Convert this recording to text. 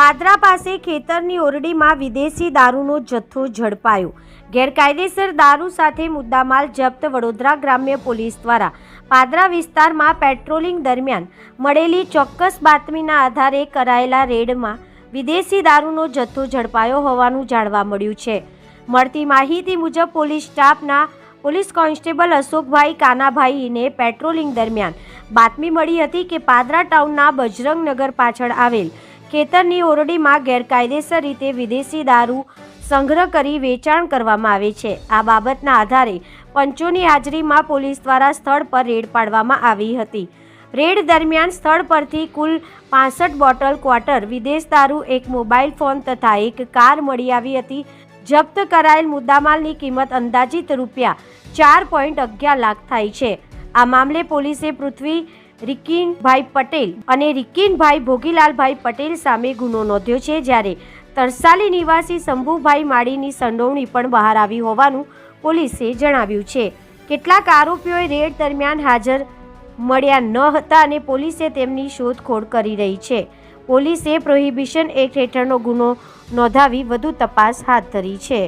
પાદરા પાસે ખેતરની ઓરડીમાં વિદેશી દારૂનો જથ્થો ઝડપાયો। ગેરકાયદેસર દારૂ સાથે મુદ્દામાલ જપ્ત। વડોદરા ગ્રામ્ય પોલીસ દ્વારા પાદરા વિસ્તારમાં પેટ્રોલિંગ દરમિયાન મળેલી ચોક્કસ બાતમીના આધારે કરાયેલા રેડમાં વિદેશી દારૂનો જથ્થો ઝડપાયો હોવાનું જાણવા મળ્યું છે। મળતી માહિતી મુજબ પોલીસ સ્ટાફના પોલીસ કોન્સ્ટેબલ અશોકભાઈ કાનાભાઈને પેટ્રોલિંગ દરમિયાન બાતમી મળી હતી કે પાદરા ટાઉનના બજરંગનગર પાછળ આવેલ ખેતરની ઓરડીમાં ગેરકાયદેસર રીતે વિદેશી દારૂ સંગ્રહ કરી વેચાણ કરવામાં આવે છે। આ બાબતના આધારે પંચોની હાજરીમાં પોલીસ દ્વારા સ્થળ પર રેડ પાડવામાં આવી હતી। રેડ દરમિયાન સ્થળ પરથી કુલ 65 બોટલ ક્વાર્ટર વિદેશ દારૂ, એક મોબાઈલ ફોન તથા એક કાર મળી આવી હતી। જપ્ત કરાયેલ મુદ્દામાલની કિંમત અંદાજિત ₹4.11 લાખ થાય છે। આ મામલે પોલીસે પૃથ્વી રિકિનભાઈ પટેલ અને રિકિનભાઈ ભોગીલાલભાઈ પટેલ સામે ગુનો નોંધ્યો છે, જ્યારે તરસાલી નિવાસી શંભુભાઈ માળીની સંડોવણી પણ બહાર આવી હોવાનું પોલીસે જણાવ્યું છે। કેટલાક આરોપીઓએ રેડ દરમિયાન હાજર મળ્યા ન હતા અને પોલીસે તેમની શોધખોળ કરી રહી છે। પોલીસે પ્રોહિબિશન એક્ટ હેઠળનો ગુનો નોંધાવી વધુ તપાસ હાથ ધરી છે।